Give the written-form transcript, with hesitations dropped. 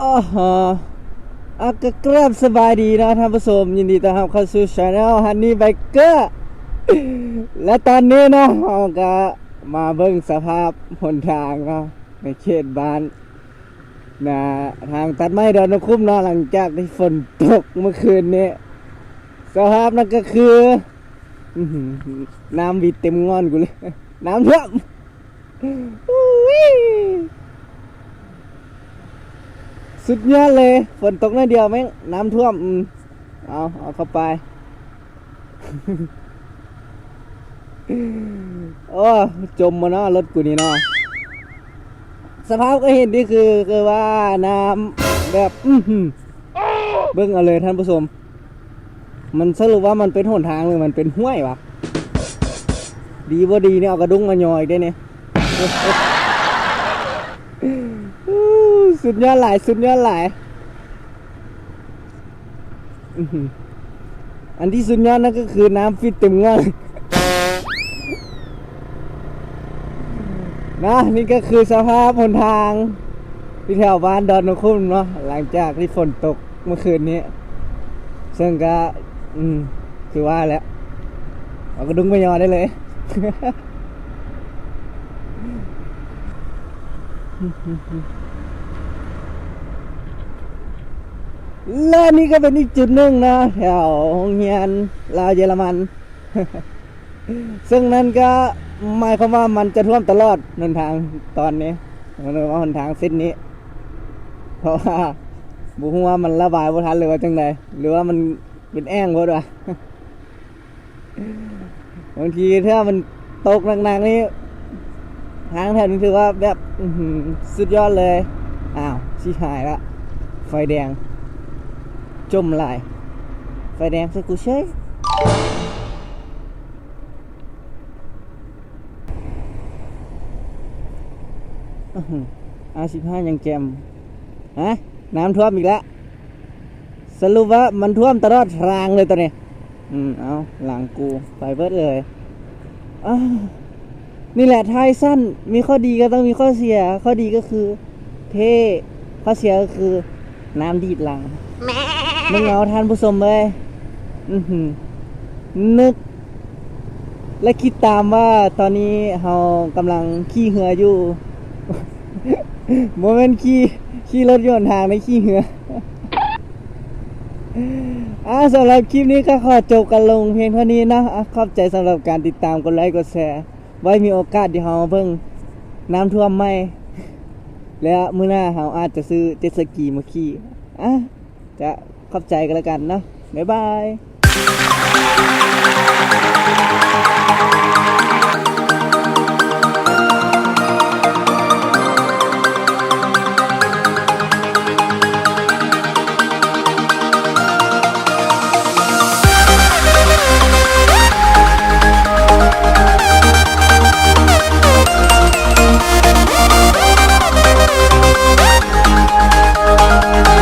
อ๋อฮะก็กราบสบายดีนะท่านผู้ชมยินดีต้อนรับเข้าสู่ช่องฮันนี่ไบเกอร์และตอนนี้นะเราก็มาเบิ่งสภาพหนทางเนาะในเขตบ้านนะทางตัดไม้ดอนนคุ้มเนาะหลังจากที่ฝนตกเมื่อคืนนี้สภาพนั่นก็คือน้ำวิดเต็มงอนกูเลยน้ำท่วมสุดยอดเลยฝนตกนิดเดียวแม่งน้ำท่วมเอาเข้าไปโอ้จมมาเนาะรถกูนี่เนาะสภาพก็เห็นนี่คือว่าน้ำแบบเบิ่งเอาเลยท่านผู้ชมมันสรุปว่ามันเป็นหนทางหรือมันเป็นห้วยวะดีบ่ดีเนี่ยเอากระดุงมาย่อยได้เนี่ยสุดยอดหลายสุดยอดหลายอันที่สุดยอดนั่นก็คือน้ำฟิตเต็มง่อนนะนี่ก็คือสภาพหนทางที่แถวบ้านดอนนคุ้มเนาะหลังจากที่ฝนตกเมื่อคืนนี้ซึ่งก็คือว่าแล้วเอากระดุงไปยอได้เลยและนี่ก็เป็นอีกจุดหนึ่งนะแถวโรงเรียนลาวเยอรมันซึ่งนั่นก็หมายความว่ามันจะท่วมตลอดหนทางตอนนี้หรือว่าหนทางเส้นนี้เพราะว่าบุหัวมันระบายบ่ทันหรือว่าจังใดหรือว่ามันเป็นแอ่งบ่ด้วยบางทีถ้ามันตกหนักๆนี่ทางแถวนี้ถือว่าแบบสุดยอดเลยอ้าวชี้หายละไฟแดงจมลายไฟแดงใส่กูเฉย15ยังแจมฮะน้ำท่วมอีกแล้วสรุปว่ามันท่วมตลอดทางเลยตอนนี้เอาหลังกูไปเบิดเลยนี่แหละท้ายสั้นมีข้อดีก็ต้องมีข้อเสียข้อดีก็คือเท่ข้อเสียก็คือน้ำดีดหลังมึงเอาท่านผู้ชมเลยนึกและคิดตามว่าตอนนี้เรากำลังขี่เหืออยู่โมเมนต์ขี่รถยนต์ทางในขี่เหือสำหรับคลิปนี้ก็ขอจบกันลงเพียงเท่านี้นะขอบใจสำหรับการติดตามกดไลค์กดแชร์ไว้มีโอกาสเดี๋ยวเราเพิ่งน้ำท่วมไหมแล้วมื้อหน้าเราอาจจะซื้อเจ็ตสกีมาขี่จะขอบใจกันแล้วกันเนาะบ๊ายบาย